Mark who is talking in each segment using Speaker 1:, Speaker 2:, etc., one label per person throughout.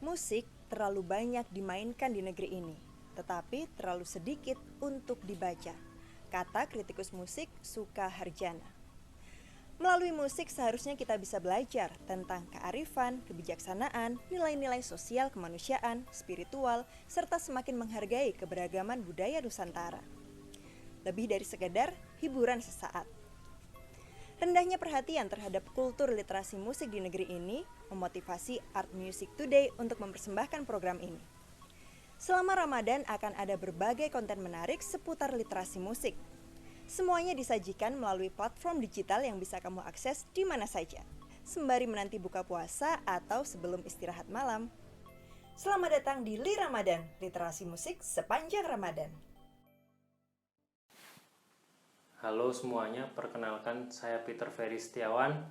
Speaker 1: Musik terlalu banyak dimainkan di negeri ini, tetapi terlalu sedikit untuk dibaca, kata kritikus musik Suka Harjana. Melalui musik seharusnya kita bisa belajar tentang kearifan, kebijaksanaan, nilai-nilai sosial kemanusiaan, spiritual, serta semakin menghargai keberagaman budaya Nusantara. Lebih dari sekedar hiburan sesaat. Rendahnya perhatian terhadap kultur literasi musik di negeri ini memotivasi Art Music Today untuk mempersembahkan program ini. Selama Ramadan akan ada berbagai konten menarik seputar literasi musik. Semuanya disajikan melalui platform digital yang bisa kamu akses di mana saja, sembari menanti buka puasa atau sebelum istirahat malam. Selamat datang di Li Ramadan, literasi musik sepanjang Ramadan.
Speaker 2: Halo semuanya, perkenalkan saya Peter Ferry Setiawan.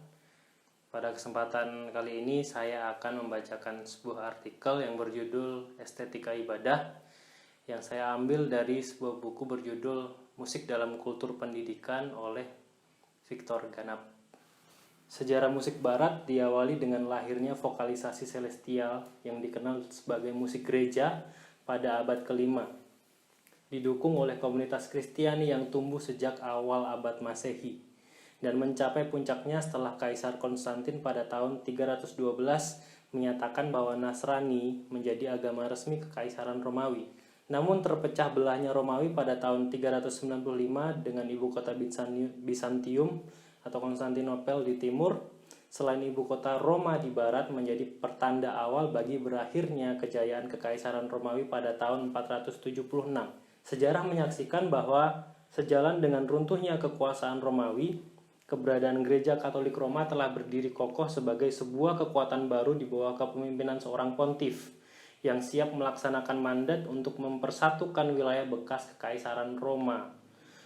Speaker 2: Pada kesempatan kali ini saya akan membacakan sebuah artikel yang berjudul Estetika Ibadah yang saya ambil dari sebuah buku berjudul Musik dalam Kultur Pendidikan oleh Victor Ganap. Sejarah musik barat diawali dengan lahirnya vokalisasi celestial yang dikenal sebagai musik gereja pada abad ke-5. Didukung oleh komunitas Kristiani yang tumbuh sejak awal abad Masehi dan mencapai puncaknya setelah Kaisar Konstantin pada tahun 312 menyatakan bahwa Nasrani menjadi agama resmi Kekaisaran Romawi. Namun terpecah belahnya Romawi pada tahun 395 dengan ibu kota Bizantium atau Konstantinopel di timur, selain ibu kota Roma di barat, menjadi pertanda awal bagi berakhirnya kejayaan Kekaisaran Romawi pada tahun 476. Sejarah menyaksikan bahwa sejalan dengan runtuhnya kekuasaan Romawi, keberadaan gereja Katolik Roma telah berdiri kokoh sebagai sebuah kekuatan baru di bawah kepemimpinan seorang pontif yang siap melaksanakan mandat untuk mempersatukan wilayah bekas Kekaisaran Roma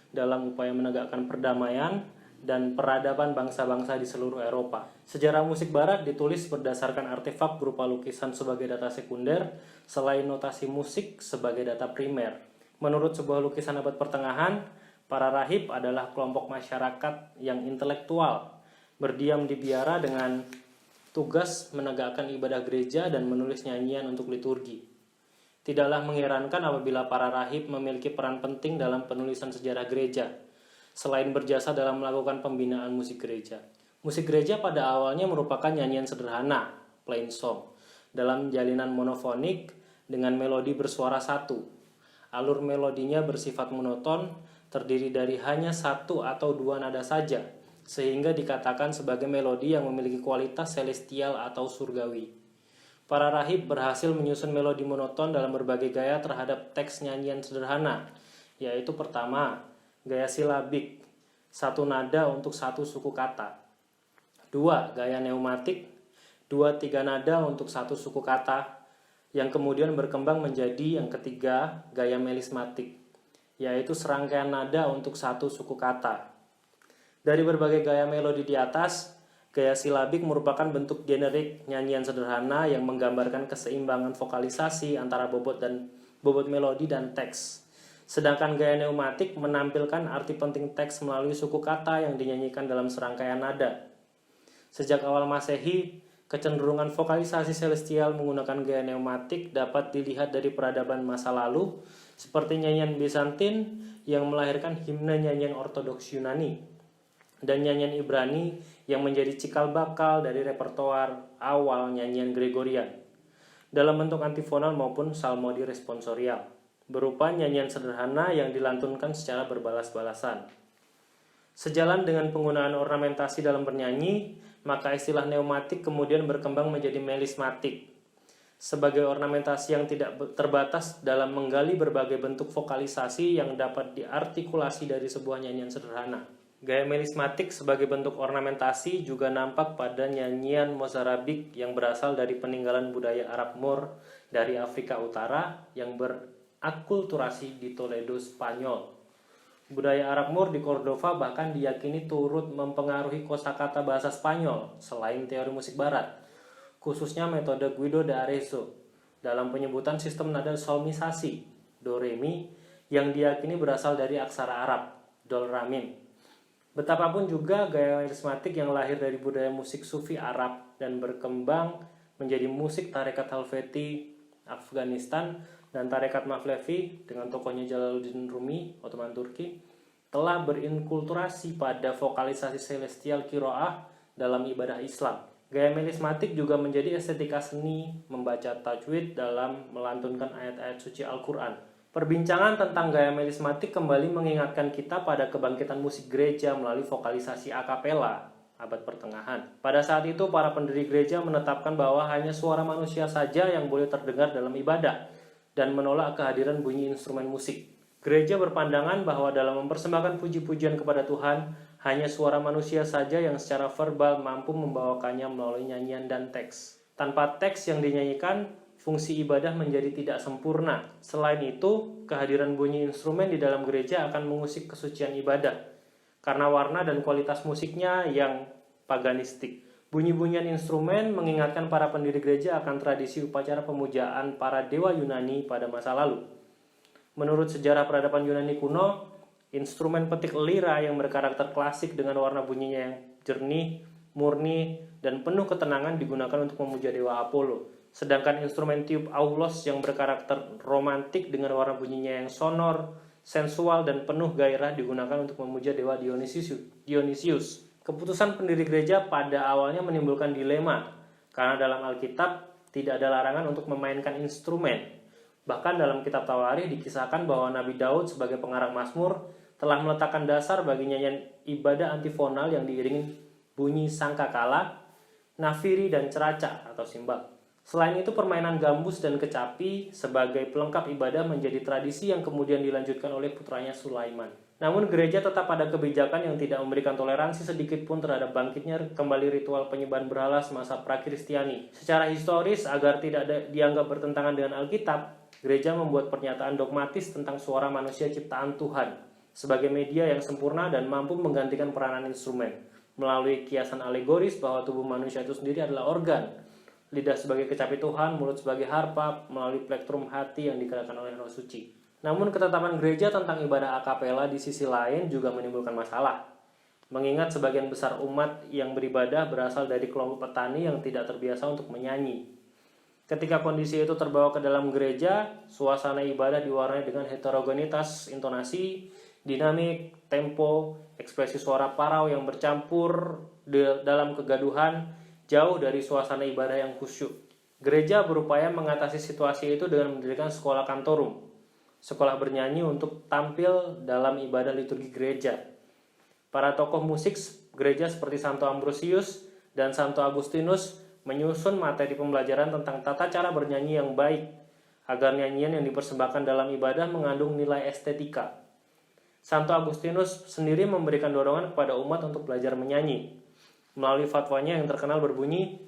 Speaker 2: dalam upaya menegakkan perdamaian dan peradaban bangsa-bangsa di seluruh Eropa. Sejarah musik barat ditulis berdasarkan artefak berupa lukisan sebagai data sekunder, selain notasi musik sebagai data primer. Menurut sebuah lukisan abad pertengahan, para rahib adalah kelompok masyarakat yang intelektual, berdiam di biara dengan tugas menegakkan ibadah gereja dan menulis nyanyian untuk liturgi. Tidaklah mengherankan apabila para rahib memiliki peran penting dalam penulisan sejarah gereja, selain berjasa dalam melakukan pembinaan musik gereja. Musik gereja pada awalnya merupakan nyanyian sederhana, plain song, dalam jalinan monofonik dengan melodi bersuara satu. Alur melodinya bersifat monoton, terdiri dari hanya satu atau dua nada saja, sehingga dikatakan sebagai melodi yang memiliki kualitas celestial atau surgawi. Para rahib berhasil menyusun melodi monoton dalam berbagai gaya terhadap teks nyanyian sederhana, yaitu pertama, gaya silabik, satu nada untuk satu suku kata. Dua, gaya pneumatik, 2-3 nada untuk satu suku kata, yang kemudian berkembang menjadi yang ketiga, gaya melismatik, yaitu serangkaian nada untuk satu suku kata. Dari berbagai gaya melodi di atas, gaya silabik merupakan bentuk generik nyanyian sederhana yang menggambarkan keseimbangan vokalisasi antara bobot melodi dan teks. Sedangkan gaya pneumatik menampilkan arti penting teks melalui suku kata yang dinyanyikan dalam serangkaian nada. Sejak awal Masehi, kecenderungan vokalisasi celestial menggunakan gaya pneumatik dapat dilihat dari peradaban masa lalu, seperti nyanyian Bizantin yang melahirkan himne nyanyian ortodoks Yunani, dan nyanyian Ibrani yang menjadi cikal bakal dari repertoar awal nyanyian Gregorian, dalam bentuk antifonal maupun psalmodi responsorial, berupa nyanyian sederhana yang dilantunkan secara berbalas-balasan. Sejalan dengan penggunaan ornamentasi dalam bernyanyi, maka istilah pneumatik kemudian berkembang menjadi melismatik, sebagai ornamentasi yang tidak terbatas dalam menggali berbagai bentuk vokalisasi yang dapat diartikulasi dari sebuah nyanyian sederhana. Gaya melismatik sebagai bentuk ornamentasi juga nampak pada nyanyian Mozarabik yang berasal dari peninggalan budaya Arab Moor dari Afrika Utara yang berakulturasi di Toledo, Spanyol. Budaya Arab Moor di Cordova bahkan diyakini turut mempengaruhi kosakata bahasa Spanyol selain teori musik barat, khususnya metode Guido de Arezzo dalam penyebutan sistem nada solmisasi do re mi yang diyakini berasal dari aksara Arab dol ra mim. Betapapun juga gaya melismatik yang lahir dari budaya musik sufi Arab dan berkembang menjadi musik tarekat Halfeti Afghanistan dan tarekat Mevlevi dengan tokohnya Jalaluddin Rumi, Ottoman Turki, telah berinkulturasi pada vokalisasi celestial qiraah dalam ibadah Islam. Gaya melismatik juga menjadi estetika seni membaca tajwid dalam melantunkan ayat-ayat suci Al-Quran. Perbincangan tentang gaya melismatik kembali mengingatkan kita pada kebangkitan musik gereja melalui vokalisasi a cappella abad pertengahan. Pada saat itu, para pendiri gereja menetapkan bahwa hanya suara manusia saja yang boleh terdengar dalam ibadah dan menolak kehadiran bunyi instrumen musik. Gereja berpandangan bahwa dalam mempersembahkan puji-pujian kepada Tuhan, hanya suara manusia saja yang secara verbal mampu membawakannya melalui nyanyian dan teks. Tanpa teks yang dinyanyikan, fungsi ibadah menjadi tidak sempurna. Selain itu, kehadiran bunyi instrumen di dalam gereja akan mengusik kesucian ibadah karena warna dan kualitas musiknya yang paganistik. Bunyi-bunyian instrumen mengingatkan para pendiri gereja akan tradisi upacara pemujaan para dewa Yunani pada masa lalu. Menurut sejarah peradaban Yunani kuno, instrumen petik lira yang berkarakter klasik dengan warna bunyinya yang jernih, murni, dan penuh ketenangan digunakan untuk memuja dewa Apollo. Sedangkan instrumen tiup aulos yang berkarakter romantik dengan warna bunyinya yang sonor, sensual, dan penuh gairah digunakan untuk memuja dewa Dionysius. Keputusan pendiri gereja pada awalnya menimbulkan dilema, karena dalam Alkitab tidak ada larangan untuk memainkan instrumen. Bahkan dalam kitab Tawarikh dikisahkan bahwa Nabi Daud sebagai pengarang Mazmur telah meletakkan dasar bagi nyanyian ibadah antifonal yang diiringi bunyi sangkakala, nafiri, dan ceraca atau simbal. Selain itu, permainan gambus dan kecapi sebagai pelengkap ibadah menjadi tradisi yang kemudian dilanjutkan oleh putranya Sulaiman. Namun gereja tetap ada kebijakan yang tidak memberikan toleransi sedikit pun terhadap bangkitnya kembali ritual penyembahan berhala semasa pra-Kristiani. Secara historis, agar tidak dianggap bertentangan dengan Alkitab, gereja membuat pernyataan dogmatis tentang suara manusia ciptaan Tuhan sebagai media yang sempurna dan mampu menggantikan peranan instrumen melalui kiasan alegoris bahwa tubuh manusia itu sendiri adalah organ. Lidah sebagai kecapi Tuhan, mulut sebagai harpa, melalui plektrum hati yang digerakkan oleh Roh Suci. Namun ketetapan gereja tentang ibadah a cappella di sisi lain juga menimbulkan masalah. Mengingat sebagian besar umat yang beribadah berasal dari kelompok petani yang tidak terbiasa untuk menyanyi. Ketika kondisi itu terbawa ke dalam gereja, suasana ibadah diwarnai dengan heterogenitas intonasi, dinamik, tempo, ekspresi suara parau yang bercampur dalam kegaduhan, jauh dari suasana ibadah yang khusyuk. Gereja berupaya mengatasi situasi itu dengan mendirikan sekolah kantorum, sekolah bernyanyi untuk tampil dalam ibadah liturgi gereja. Para tokoh musik gereja seperti Santo Ambrosius dan Santo Agustinus menyusun materi pembelajaran tentang tata cara bernyanyi yang baik, agar nyanyian yang dipersembahkan dalam ibadah mengandung nilai estetika. Santo Agustinus sendiri memberikan dorongan kepada umat untuk belajar menyanyi. Melalui fatwanya yang terkenal berbunyi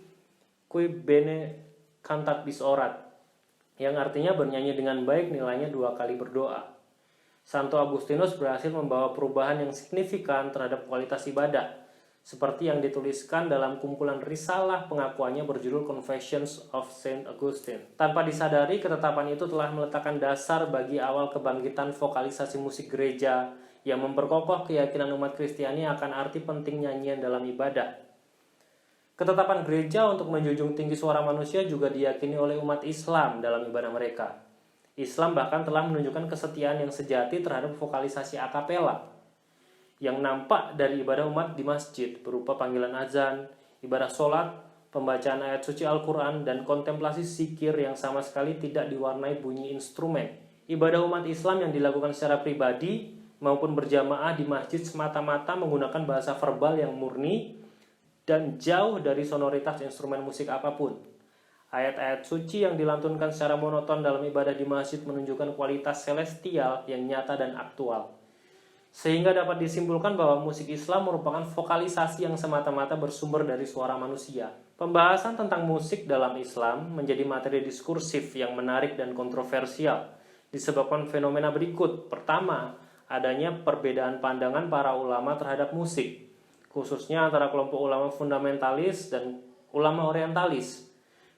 Speaker 2: Qui bene cantat bis orat, yang artinya bernyanyi dengan baik nilainya 2 kali berdoa. Santo Agustinus berhasil membawa perubahan yang signifikan terhadap kualitas ibadah, seperti yang dituliskan dalam kumpulan risalah pengakuannya berjudul Confessions of Saint Augustine. Tanpa disadari, ketetapan itu telah meletakkan dasar bagi awal kebangkitan vokalisasi musik gereja yang memperkokoh keyakinan umat Kristiani akan arti penting nyanyian dalam ibadah. Ketetapan gereja untuk menjunjung tinggi suara manusia juga diyakini oleh umat Islam dalam ibadah mereka. Islam bahkan telah menunjukkan kesetiaan yang sejati terhadap vokalisasi a cappella yang nampak dari ibadah umat di masjid berupa panggilan azan, ibadah sholat, pembacaan ayat suci Al-Quran, dan kontemplasi zikir yang sama sekali tidak diwarnai bunyi instrumen. Ibadah umat Islam yang dilakukan secara pribadi maupun berjamaah di masjid semata-mata menggunakan bahasa verbal yang murni dan jauh dari sonoritas instrumen musik apapun. Ayat-ayat suci yang dilantunkan secara monoton dalam ibadah di masjid menunjukkan kualitas celestial yang nyata dan aktual. Sehingga dapat disimpulkan bahwa musik Islam merupakan vokalisasi yang semata-mata bersumber dari suara manusia. Pembahasan tentang musik dalam Islam menjadi materi diskursif yang menarik dan kontroversial, disebabkan fenomena berikut. Pertama, adanya perbedaan pandangan para ulama terhadap musik, khususnya antara kelompok ulama fundamentalis dan ulama orientalis.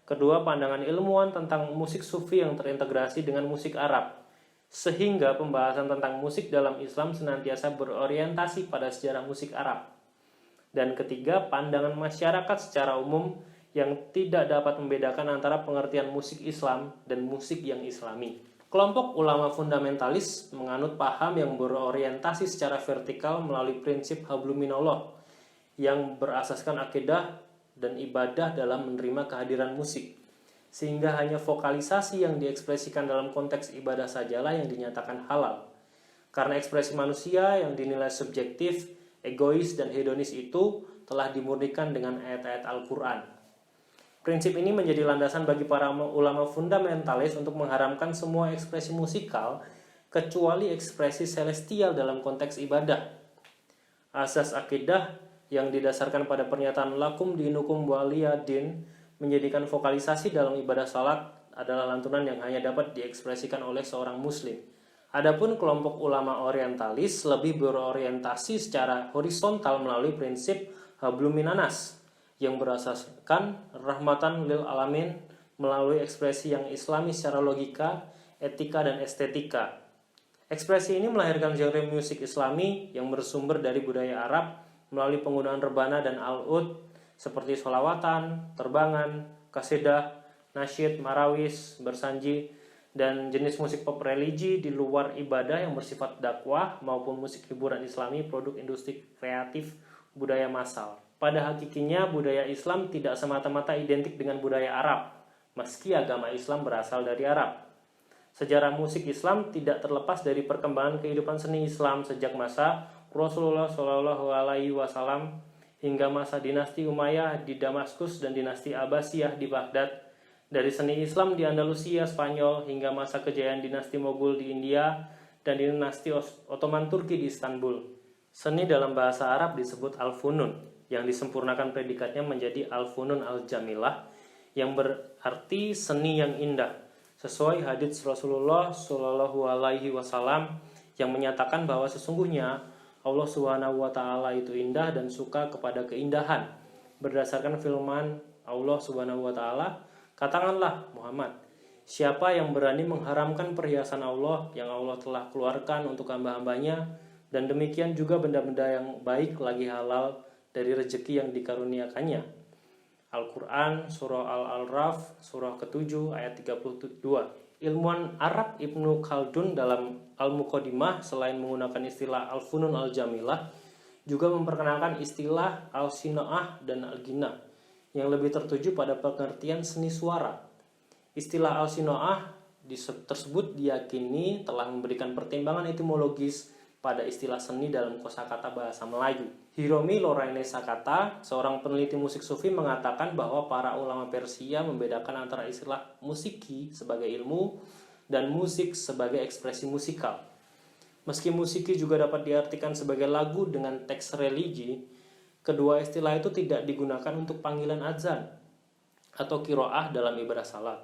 Speaker 2: Kedua, pandangan ilmuwan tentang musik sufi yang terintegrasi dengan musik Arab, sehingga pembahasan tentang musik dalam Islam senantiasa berorientasi pada sejarah musik Arab. Dan ketiga, pandangan masyarakat secara umum yang tidak dapat membedakan antara pengertian musik Islam dan musik yang Islami. Kelompok ulama fundamentalis menganut paham yang berorientasi secara vertikal melalui prinsip hablum minallah yang berasaskan akidah dan ibadah dalam menerima kehadiran musik. Sehingga hanya vokalisasi yang diekspresikan dalam konteks ibadah sajalah yang dinyatakan halal. Karena ekspresi manusia yang dinilai subjektif, egois, dan hedonis itu telah dimurnikan dengan ayat-ayat Al-Quran. Prinsip ini menjadi landasan bagi para ulama fundamentalis untuk mengharamkan semua ekspresi musikal kecuali ekspresi celestial dalam konteks ibadah. Asas akidah yang didasarkan pada pernyataan lakum dinukum waliyadin menjadikan vokalisasi dalam ibadah salat adalah lantunan yang hanya dapat diekspresikan oleh seorang muslim. Adapun kelompok ulama orientalis lebih berorientasi secara horizontal melalui prinsip hablum minanas yang berasaskan rahmatan lil alamin melalui ekspresi yang islami secara logika, etika, dan estetika. Ekspresi ini melahirkan genre musik islami yang bersumber dari budaya Arab melalui penggunaan rebana dan al-ud seperti sholawatan, terbangan, kasidah, nasyid, marawis, bersanji, dan jenis musik pop religi di luar ibadah yang bersifat dakwah maupun musik hiburan islami produk industri kreatif budaya massal. Pada hakikinya budaya Islam tidak semata-mata identik dengan budaya Arab, meski agama Islam berasal dari Arab. Sejarah musik Islam tidak terlepas dari perkembangan kehidupan seni Islam sejak masa Rasulullah Shallallahu Alaihi Wasallam hingga masa dinasti Umayyah di Damaskus dan dinasti Abbasiyah di Baghdad, dari seni Islam di Andalusia, Spanyol, hingga masa kejayaan dinasti Mogul di India dan dinasti Ottoman Turki di Istanbul. Seni dalam bahasa Arab disebut al-funun, yang disempurnakan predikatnya menjadi al-funun al-jamilah, yang berarti seni yang indah, sesuai hadits Rasulullah Shallallahu Alaihi Wasallam yang menyatakan bahwa sesungguhnya Allah Subhanahu wa Ta'ala itu indah dan suka kepada keindahan. Berdasarkan firman Allah Subhanahu wa Ta'ala, katakanlah Muhammad, siapa yang berani mengharamkan perhiasan Allah yang Allah telah keluarkan untuk hamba-hambanya, dan demikian juga benda-benda yang baik lagi halal dari rezeki yang dikaruniakannya. Al-Quran, Surah Al-A'raf, Surah ke-7, ayat 32. Ilmuwan Arab Ibnu Khaldun dalam Al-Muqaddimah selain menggunakan istilah Al-Funun Al-Jamilah juga memperkenalkan istilah Al-Sina'ah dan Al-Ghina yang lebih tertuju pada pengertian seni suara. Istilah Al-Sina'ah tersebut diyakini telah memberikan pertimbangan etimologis pada istilah seni dalam kosakata bahasa Melayu. Hiromi Lorraine Sakata, seorang peneliti musik sufi, mengatakan bahwa para ulama Persia membedakan antara istilah musiki sebagai ilmu dan musik sebagai ekspresi musikal. Meski musiki juga dapat diartikan sebagai lagu dengan teks religi, kedua istilah itu tidak digunakan untuk panggilan azan atau kiroah dalam ibadah salat.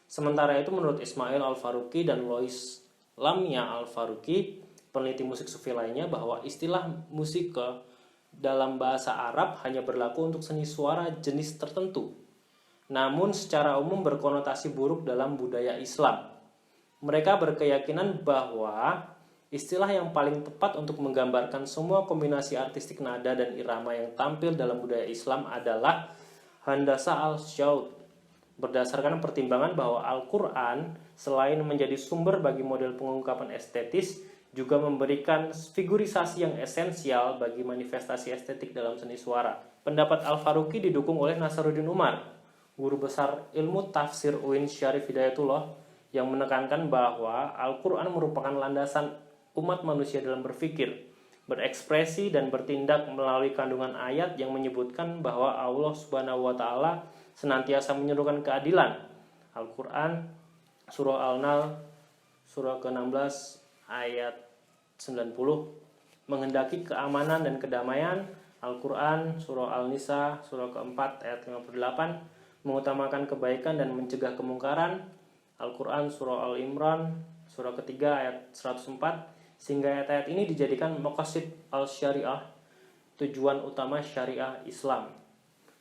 Speaker 2: Sementara itu menurut Ismail Al-Faruqi dan Lois Lamia Al-Faruqi, peneliti musik sufi lainnya, bahwa istilah musik dalam bahasa Arab hanya berlaku untuk seni suara jenis tertentu, namun secara umum berkonotasi buruk dalam budaya Islam. Mereka berkeyakinan bahwa istilah yang paling tepat untuk menggambarkan semua kombinasi artistik nada dan irama yang tampil dalam budaya Islam adalah handasa al-syaud, berdasarkan pertimbangan bahwa Al-Quran selain menjadi sumber bagi model pengungkapan estetis, juga memberikan figurisasi yang esensial bagi manifestasi estetik dalam seni suara. Pendapat Al-Faruqi didukung oleh Nasaruddin Umar, guru besar ilmu tafsir UIN Syarif Hidayatullah, yang menekankan bahwa Al-Quran merupakan landasan umat manusia dalam berpikir, berekspresi, dan bertindak melalui kandungan ayat yang menyebutkan bahwa Allah Subhanahu wa Ta'ala senantiasa menyerukan keadilan. Al-Quran, Surah Al-Nahl, Surah ke-16, ayat 90, menghendaki keamanan dan kedamaian. Al-Quran, Surah Al-Nisa, Surah ke-4, ayat 58, mengutamakan kebaikan dan mencegah kemungkaran. Al-Quran, Surah Al-Imran, Surah ketiga, ayat 104, sehingga ayat-ayat ini dijadikan maqasid al-syariah, tujuan utama syariah Islam.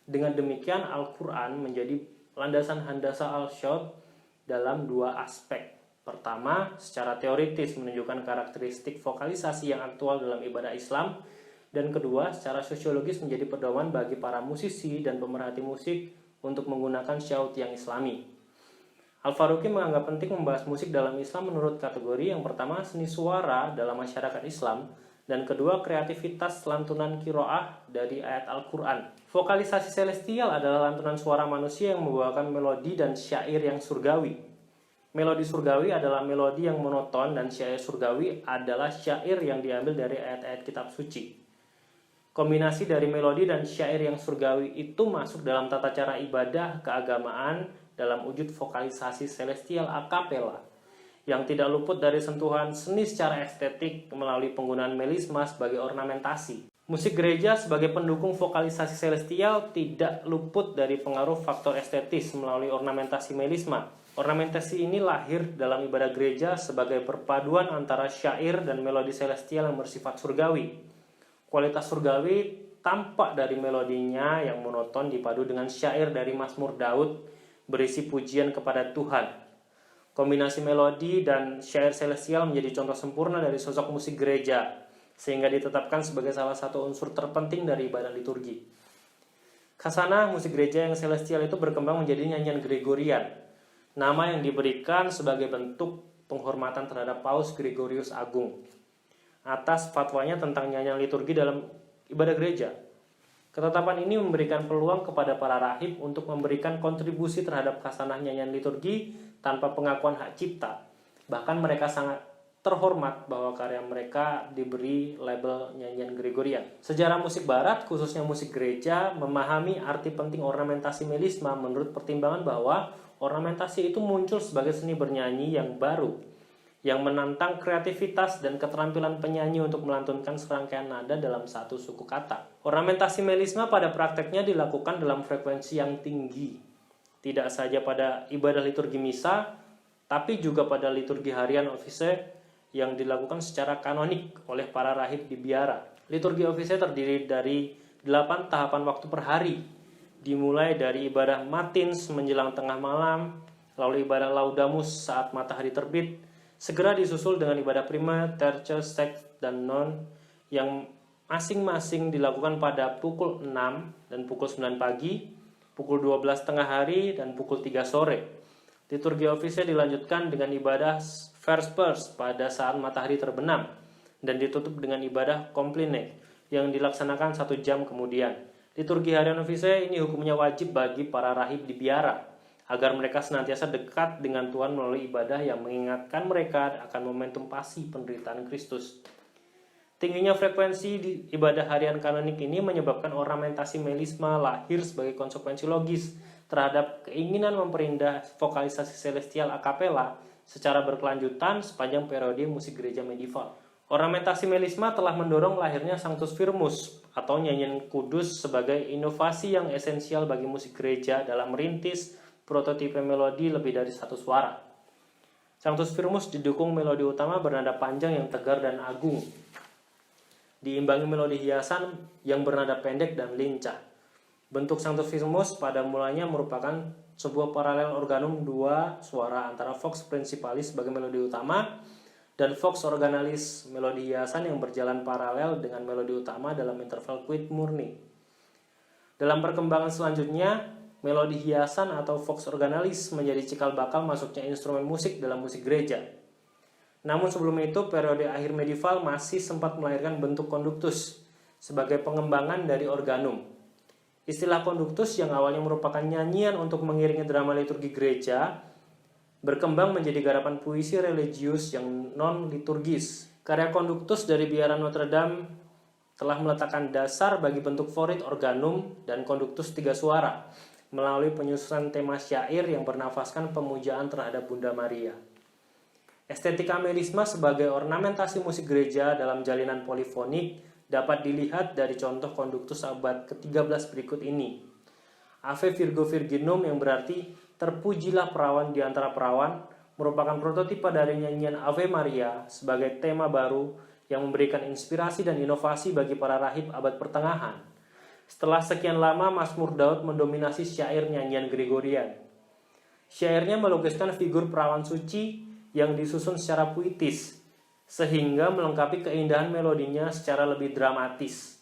Speaker 2: Dengan demikian, Al-Quran menjadi landasan handasa al-syaud dalam dua aspek. Pertama, secara teoritis menunjukkan karakteristik vokalisasi yang aktual dalam ibadah Islam, dan kedua, secara sosiologis menjadi pedoman bagi para musisi dan pemerhati musik untuk menggunakan syaut yang islami. Al-Faruqi menganggap penting membahas musik dalam Islam menurut kategori yang pertama seni suara dalam masyarakat Islam, dan kedua kreativitas lantunan qiraah dari ayat Al-Quran. Vokalisasi celestial adalah lantunan suara manusia yang membawakan melodi dan syair yang surgawi. Melodi surgawi adalah melodi yang monoton dan syair surgawi adalah syair yang diambil dari ayat-ayat kitab suci. Kombinasi dari melodi dan syair yang surgawi itu masuk dalam tata cara ibadah keagamaan dalam wujud vokalisasi celestial a cappella yang tidak luput dari sentuhan seni secara estetik melalui penggunaan melisma sebagai ornamentasi. Musik gereja sebagai pendukung vokalisasi celestial tidak luput dari pengaruh faktor estetis melalui ornamentasi melisma. Ornamentasi ini lahir dalam ibadah gereja sebagai perpaduan antara syair dan melodi celestial yang bersifat surgawi. Kualitas surgawi tampak dari melodinya yang monoton dipadu dengan syair dari Mazmur Daud berisi pujian kepada Tuhan. Kombinasi melodi dan syair celestial menjadi contoh sempurna dari sosok musik gereja, sehingga ditetapkan sebagai salah satu unsur terpenting dari ibadah liturgi. Khasanah musik gereja yang celestial itu berkembang menjadi nyanyian Gregorian, nama yang diberikan sebagai bentuk penghormatan terhadap Paus Gregorius Agung atas fatwanya tentang nyanyian liturgi dalam ibadah gereja. Ketetapan ini memberikan peluang kepada para rahib untuk memberikan kontribusi terhadap khasanah nyanyian liturgi tanpa pengakuan hak cipta. Bahkan mereka sangat terhormat bahwa karya mereka diberi label nyanyian Gregorian. Sejarah musik barat, khususnya musik gereja, memahami arti penting ornamentasi melisma menurut pertimbangan bahwa ornamentasi itu muncul sebagai seni bernyanyi yang baru, yang menantang kreativitas dan keterampilan penyanyi untuk melantunkan serangkaian nada dalam satu suku kata. Ornamentasi melisma pada prakteknya dilakukan dalam frekuensi yang tinggi, tidak saja pada ibadah liturgi misa, tapi juga pada liturgi harian office yang dilakukan secara kanonik oleh para rahib di biara. Liturgi office terdiri dari 8 tahapan waktu per hari, dimulai dari ibadah matins menjelang tengah malam, lalu ibadah laudamus saat matahari terbit, segera disusul dengan ibadah prima, terce, sect, dan non yang masing-masing dilakukan pada pukul 6 dan pukul 9 pagi, pukul 12 tengah hari, dan pukul 3 sore. Liturgi office dilanjutkan dengan ibadah vespers pada saat matahari terbenam dan ditutup dengan ibadah compline yang dilaksanakan 1 jam kemudian. Liturgi harian office ini hukumnya wajib bagi para rahib di biara agar mereka senantiasa dekat dengan Tuhan melalui ibadah yang mengingatkan mereka akan momentum pasti penderitaan Kristus. Tingginya frekuensi di ibadah harian kanonik ini menyebabkan ornamentasi melisma lahir sebagai konsekuensi logis terhadap keinginan memperindah vokalisasi celestial a cappella secara berkelanjutan sepanjang periode musik gereja medieval. Ornamentasi melisma telah mendorong lahirnya Sanctus Firmus atau nyanyian kudus sebagai inovasi yang esensial bagi musik gereja dalam merintis prototipe melodi lebih dari satu suara. Sanctus Firmus didukung melodi utama bernada panjang yang tegar dan agung, diimbangi melodi hiasan yang bernada pendek dan lincah. Bentuk Sanctus Firmus pada mulanya merupakan sebuah paralel organum 2 suara antara vox principalis sebagai melodi utama dan vox organalis melodi hiasan yang berjalan paralel dengan melodi utama dalam interval quid murni. Dalam perkembangan selanjutnya, melodi hiasan atau vox organalis menjadi cikal bakal masuknya instrumen musik dalam musik gereja. Namun sebelum itu, periode akhir medieval masih sempat melahirkan bentuk konduktus sebagai pengembangan dari organum. Istilah konduktus yang awalnya merupakan nyanyian untuk mengiringi drama liturgi gereja berkembang menjadi garapan puisi religius yang non-liturgis. Karya konduktus dari biara Notre Dame telah meletakkan dasar bagi bentuk forit organum dan konduktus 3 suara melalui penyusunan tema syair yang bernafaskan pemujaan terhadap Bunda Maria. Estetika melisma sebagai ornamentasi musik gereja dalam jalinan polifonik dapat dilihat dari contoh konduktus abad ke-13 berikut ini. Ave Virgo Virginum yang berarti terpujilah perawan di antara perawan merupakan prototipe dari nyanyian Ave Maria sebagai tema baru yang memberikan inspirasi dan inovasi bagi para rahib abad pertengahan. Setelah sekian lama Mazmur Daud mendominasi syair nyanyian Gregorian. Syairnya melukiskan figur perawan suci yang disusun secara puitis, sehingga melengkapi keindahan melodinya secara lebih dramatis.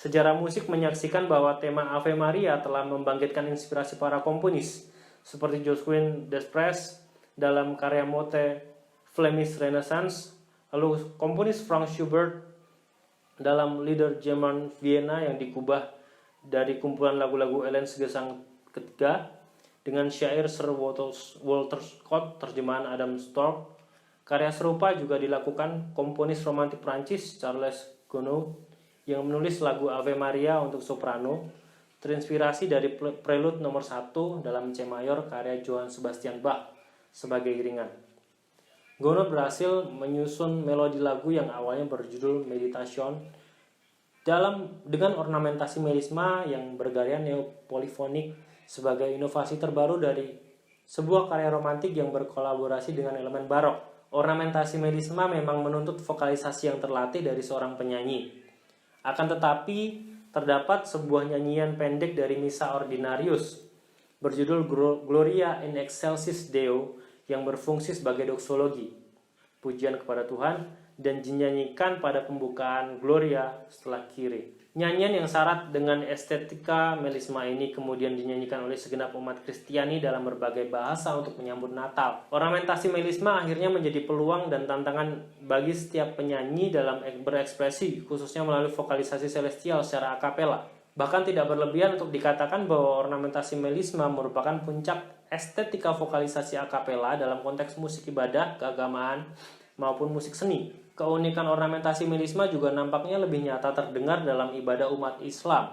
Speaker 2: Sejarah musik menyaksikan bahwa tema Ave Maria telah membangkitkan inspirasi para komponis seperti Josephine Desprez dalam karya Motet Flemish Renaissance, lalu komponis Franz Schubert dalam Lieder German Vienna yang dikubah dari kumpulan lagu-lagu Elen's Gesang ketiga dengan syair Sir Walter Scott terjemahan Adam Stork. Karya serupa juga dilakukan komponis romantik Prancis Charles Gounod yang menulis lagu Ave Maria untuk soprano, terinspirasi dari prelude nomor 1 dalam C mayor karya Johann Sebastian Bach sebagai iringan. Gounod berhasil menyusun melodi lagu yang awalnya berjudul Meditation dengan ornamentasi melisma yang bergaya neopolifonik sebagai inovasi terbaru dari sebuah karya romantik yang berkolaborasi dengan elemen barok. Ornamentasi melisma memang menuntut vokalisasi yang terlatih dari seorang penyanyi. Akan tetapi, terdapat sebuah nyanyian pendek dari Misa Ordinarius berjudul Gloria in Excelsis Deo yang berfungsi sebagai doksologi, pujian kepada Tuhan, dan dinyanyikan pada pembukaan Gloria setelah Kyrie. Nyanyian yang syarat dengan estetika melisma ini kemudian dinyanyikan oleh segenap umat Kristiani dalam berbagai bahasa untuk menyambut Natal. Ornamentasi melisma akhirnya menjadi peluang dan tantangan bagi setiap penyanyi dalam berekspresi, khususnya melalui vokalisasi celestial secara akapela. Bahkan tidak berlebihan untuk dikatakan bahwa ornamentasi melisma merupakan puncak estetika vokalisasi akapela dalam konteks musik ibadah, keagamaan, maupun musik seni. Keunikan ornamentasi melisma juga nampaknya lebih nyata terdengar dalam ibadah umat Islam,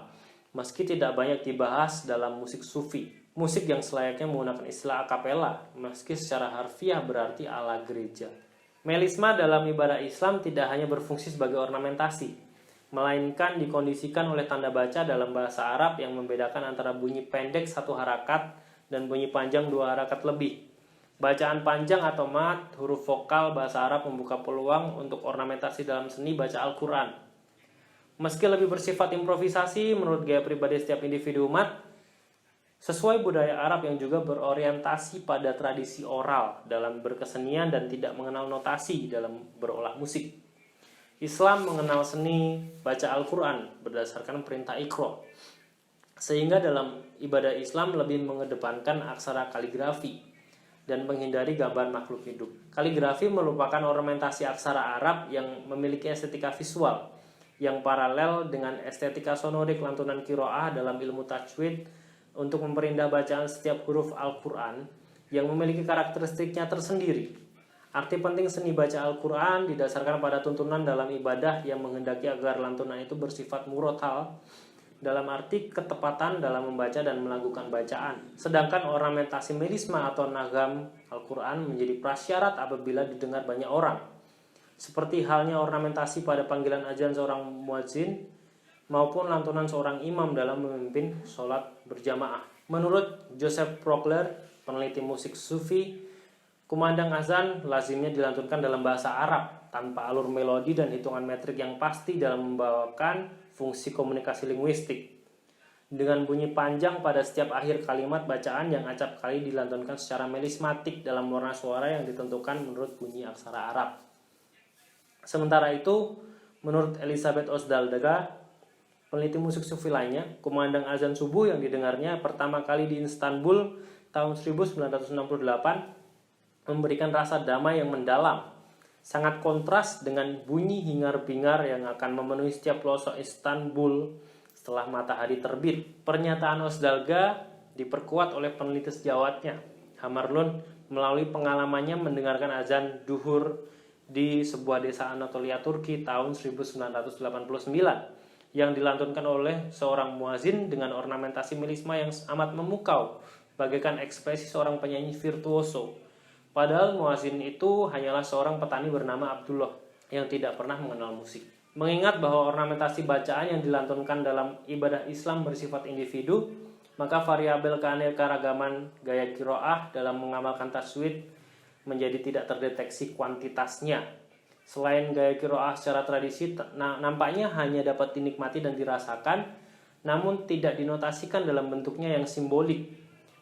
Speaker 2: meski tidak banyak dibahas dalam musik sufi. Musik yang selayaknya menggunakan istilah akapela, meski secara harfiah berarti ala gereja. Melisma dalam ibadah Islam tidak hanya berfungsi sebagai ornamentasi, melainkan dikondisikan oleh tanda baca dalam bahasa Arab yang membedakan antara bunyi pendek 1 harakat dan bunyi panjang 2 harakat lebih. Bacaan panjang atau mat, huruf vokal bahasa Arab membuka peluang untuk ornamentasi dalam seni baca Al-Quran. Meski lebih bersifat improvisasi menurut gaya pribadi setiap individu umat, sesuai budaya Arab yang juga berorientasi pada tradisi oral dalam berkesenian dan tidak mengenal notasi dalam berolah musik. Islam mengenal seni baca Al-Quran berdasarkan perintah Iqra, sehingga dalam ibadah Islam lebih mengedepankan aksara kaligrafi dan menghindari gambar makhluk hidup. Kaligrafi merupakan ornamentasi aksara Arab yang memiliki estetika visual yang paralel dengan estetika sonorik lantunan qiraah dalam ilmu tajwid untuk memperindah bacaan setiap huruf Al-Quran yang memiliki karakteristiknya tersendiri. Arti penting seni baca Al-Quran didasarkan pada tuntunan dalam ibadah yang menghendaki agar lantunan itu bersifat murotal, dalam arti ketepatan dalam membaca dan melakukan bacaan. Sedangkan ornamentasi melisma atau nagam Al-Quran menjadi prasyarat apabila didengar banyak orang. Seperti halnya ornamentasi pada panggilan azan seorang muadzin maupun lantunan seorang imam dalam memimpin sholat berjamaah. Menurut Joseph Prokler, peneliti musik sufi, kumandang azan lazimnya dilantunkan dalam bahasa Arab tanpa alur melodi dan hitungan metrik yang pasti dalam membawakan fungsi komunikasi linguistik. Dengan bunyi panjang pada setiap akhir kalimat bacaan yang acap kali dilantunkan secara melismatik dalam warna suara yang ditentukan menurut bunyi aksara Arab. Sementara itu, menurut Elizabeth Osdaldaga, peneliti musik sufi lainnya, kumandang azan subuh yang didengarnya pertama kali di Istanbul tahun 1968 memberikan rasa damai yang mendalam, sangat kontras dengan bunyi hingar-bingar yang akan memenuhi setiap pelosok Istanbul setelah matahari terbit. Pernyataan Osdalga diperkuat oleh peneliti sejawatnya, Hamarlun, melalui pengalamannya mendengarkan azan duhur di sebuah desa Anatolia Turki tahun 1989 yang dilantunkan oleh seorang muazin dengan ornamentasi melisma yang amat memukau, bagaikan ekspresi seorang penyanyi virtuoso. Padahal muazin itu hanyalah seorang petani bernama Abdullah yang tidak pernah mengenal musik. Mengingat bahwa ornamentasi bacaan yang dilantunkan dalam ibadah Islam bersifat individu, maka variabel keanekaragaman gaya qiraah dalam mengamalkan tajwid menjadi tidak terdeteksi kuantitasnya. Selain gaya qiraah secara tradisi nampaknya hanya dapat dinikmati dan dirasakan, namun tidak dinotasikan dalam bentuknya yang simbolik.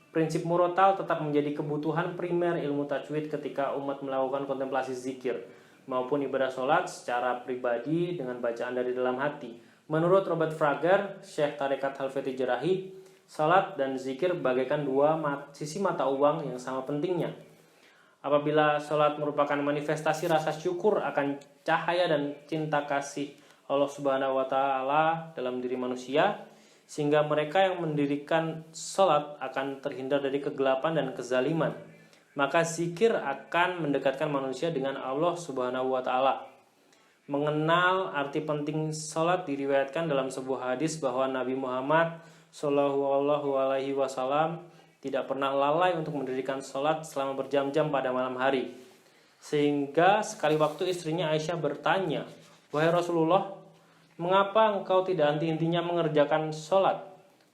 Speaker 2: Prinsip murotal tetap menjadi kebutuhan primer ilmu tajwid ketika umat melakukan kontemplasi zikir maupun ibadah sholat secara pribadi dengan bacaan dari dalam hati. Menurut Robert Frager, Syekh Tarekat Helvetii Jerahi, salat dan zikir bagaikan dua sisi mata uang yang sama pentingnya. Apabila salat merupakan manifestasi rasa syukur akan cahaya dan cinta kasih Allah Subhanahu wa taala dalam diri manusia, sehingga mereka yang mendirikan salat akan terhindar dari kegelapan dan kezaliman. Maka zikir akan mendekatkan manusia dengan Allah Subhanahu wa taala. Mengenal arti penting salat diriwayatkan dalam sebuah hadis bahwa Nabi Muhammad Shallallahu alaihi wasallam tidak pernah lalai untuk mendirikan salat selama berjam-jam pada malam hari. Sehingga sekali waktu istrinya Aisyah bertanya, "Wahai Rasulullah, mengapa engkau tidak henti-hentinya mengerjakan salat?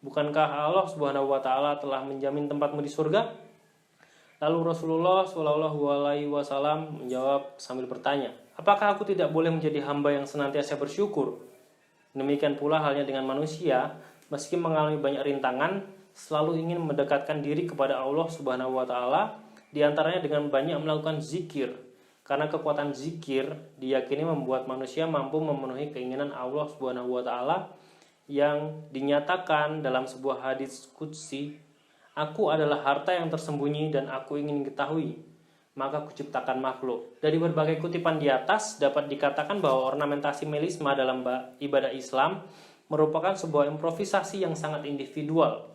Speaker 2: Bukankah Allah Subhanahu wa taala telah menjamin tempatmu di surga?" Lalu Rasulullah Shallallahu alaihi wasallam menjawab sambil bertanya, "Apakah aku tidak boleh menjadi hamba yang senantiasa bersyukur?" Demikian pula halnya dengan manusia, meski mengalami banyak rintangan, selalu ingin mendekatkan diri kepada Allah Subhanahu wa taala, diantaranya dengan banyak melakukan zikir. Karena kekuatan zikir diyakini membuat manusia mampu memenuhi keinginan Allah Subhanahu wa taala yang dinyatakan dalam sebuah hadis qudsi, "Aku adalah harta yang tersembunyi dan aku ingin ketahui, maka kuciptakan makhluk." Dari berbagai kutipan di atas dapat dikatakan bahwa ornamentasi melisma dalam ibadah Islam merupakan sebuah improvisasi yang sangat individual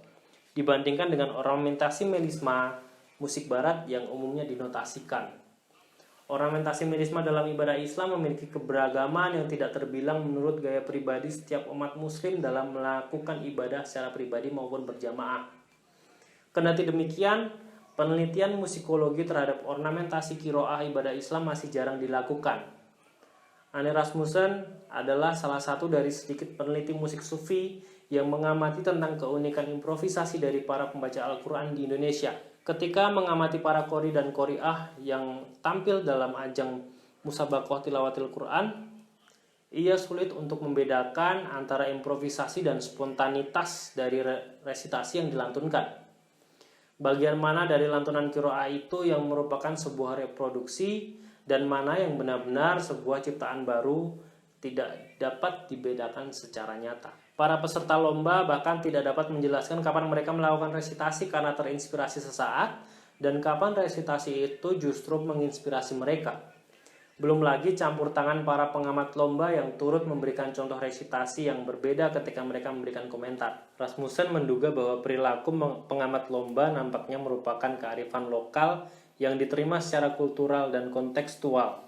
Speaker 2: dibandingkan dengan ornamentasi melisma musik barat yang umumnya dinotasikan. Ornamentasi melisma dalam ibadah Islam memiliki keberagaman yang tidak terbilang menurut gaya pribadi setiap umat muslim dalam melakukan ibadah secara pribadi maupun berjamaah. Kendati demikian, penelitian musikologi terhadap ornamentasi qiraah ibadah Islam masih jarang dilakukan. Anne Rasmussen adalah salah satu dari sedikit peneliti musik sufi yang mengamati tentang keunikan improvisasi dari para pembaca Al-Quran di Indonesia. Ketika mengamati para qori dan qoriah yang tampil dalam ajang musabaqah tilawatil Quran, ia sulit untuk membedakan antara improvisasi dan spontanitas dari resitasi yang dilantunkan. Bagian mana dari lantunan qiraah itu yang merupakan sebuah reproduksi dan mana yang benar-benar sebuah ciptaan baru tidak dapat dibedakan secara nyata. Para peserta lomba bahkan tidak dapat menjelaskan kapan mereka melakukan resitasi karena terinspirasi sesaat dan kapan resitasi itu justru menginspirasi mereka. Belum lagi campur tangan para pengamat lomba yang turut memberikan contoh resitasi yang berbeda ketika mereka memberikan komentar. Rasmussen menduga bahwa perilaku pengamat lomba nampaknya merupakan kearifan lokal yang diterima secara kultural dan kontekstual.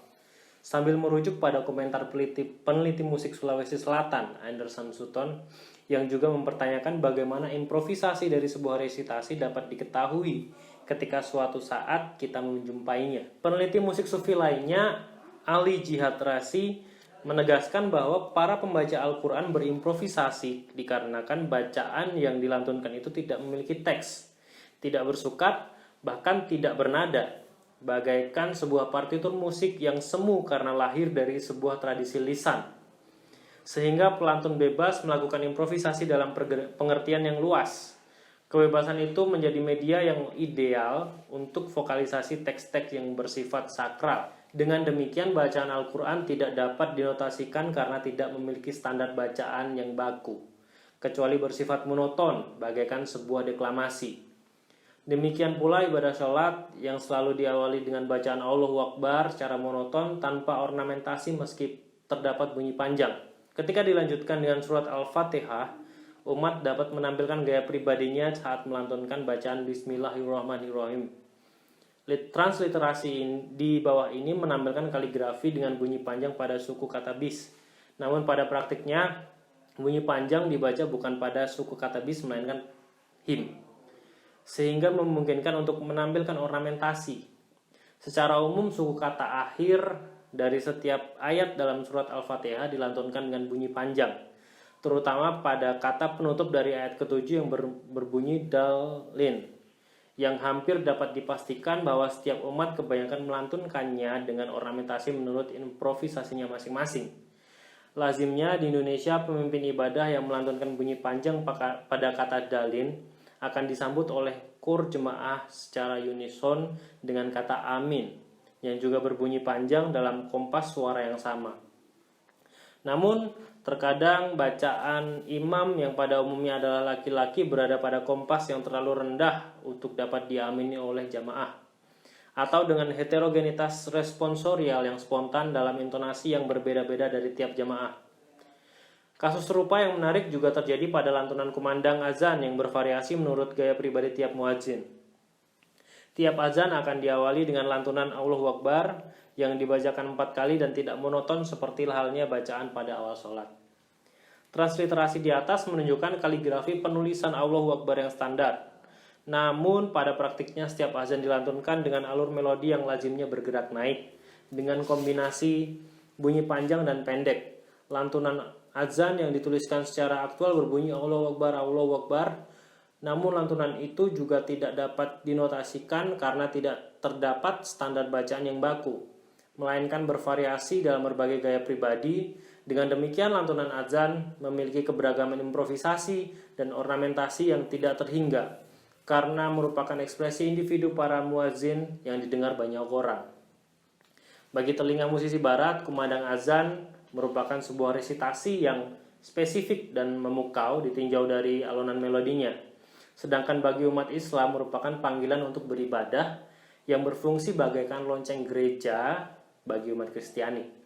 Speaker 2: Sambil merujuk pada komentar peneliti musik Sulawesi Selatan, Anderson Sutton, yang juga mempertanyakan bagaimana improvisasi dari sebuah resitasi dapat diketahui ketika suatu saat kita menjumpainya. Peneliti musik sufi lainnya, Ali Jihad Rasi, menegaskan bahwa para pembaca Al-Quran berimprovisasi dikarenakan bacaan yang dilantunkan itu tidak memiliki teks, tidak bersukat, bahkan tidak bernada, bagaikan sebuah partitur musik yang semu karena lahir dari sebuah tradisi lisan. Sehingga pelantun bebas melakukan improvisasi dalam pengertian yang luas. Kebebasan itu menjadi media yang ideal untuk vokalisasi teks-teks yang bersifat sakral. Dengan demikian, bacaan Al-Quran tidak dapat dinotasikan karena tidak memiliki standar bacaan yang baku, kecuali bersifat monoton, bagaikan sebuah deklamasi. Demikian pula ibadah sholat yang selalu diawali dengan bacaan Allahu Akbar secara monoton tanpa ornamentasi meski terdapat bunyi panjang. Ketika dilanjutkan dengan surat Al-Fatihah, umat dapat menampilkan gaya pribadinya saat melantunkan bacaan Bismillahirrahmanirrahim. Transliterasi di bawah ini menampilkan kaligrafi dengan bunyi panjang pada suku kata bis. Namun pada praktiknya, bunyi panjang dibaca bukan pada suku kata bis melainkan him, sehingga memungkinkan untuk menampilkan ornamentasi. Secara umum, suku kata akhir dari setiap ayat dalam surat Al-Fatihah dilantunkan dengan bunyi panjang, terutama pada kata penutup dari ayat ke-7 yang berbunyi dalin, yang hampir dapat dipastikan bahwa setiap umat kebanyakan melantunkannya dengan ornamentasi menurut improvisasinya masing-masing. Lazimnya di Indonesia, pemimpin ibadah yang melantunkan bunyi panjang pada kata dalin akan disambut oleh kur jemaah secara unison dengan kata amin, yang juga berbunyi panjang dalam kompas suara yang sama. Namun, terkadang bacaan imam yang pada umumnya adalah laki-laki berada pada kompas yang terlalu rendah untuk dapat diamini oleh jamaah, atau dengan heterogenitas responsorial yang spontan dalam intonasi yang berbeda-beda dari tiap jamaah. Kasus serupa yang menarik juga terjadi pada lantunan kumandang azan yang bervariasi menurut gaya pribadi tiap muadzin. Tiap azan akan diawali dengan lantunan Allahu Akbar yang dibacakan 4 kali dan tidak monoton seperti halnya bacaan pada awal sholat. Transliterasi di atas menunjukkan kaligrafi penulisan Allahu Akbar yang standar. Namun pada praktiknya setiap azan dilantunkan dengan alur melodi yang lazimnya bergerak naik dengan kombinasi bunyi panjang dan pendek. Lantunan azan yang dituliskan secara aktual berbunyi Allahu Akbar, Allahu Akbar. Namun lantunan itu juga tidak dapat dinotasikan karena tidak terdapat standar bacaan yang baku, melainkan bervariasi dalam berbagai gaya pribadi. Dengan demikian lantunan azan memiliki keberagaman improvisasi dan ornamentasi yang tidak terhingga karena merupakan ekspresi individu para muadzin yang didengar banyak orang. Bagi telinga musisi barat, kumandang azan merupakan sebuah resitasi yang spesifik dan memukau ditinjau dari alunan melodinya. Sedangkan bagi umat Islam merupakan panggilan untuk beribadah yang berfungsi bagaikan lonceng gereja bagi umat Kristiani.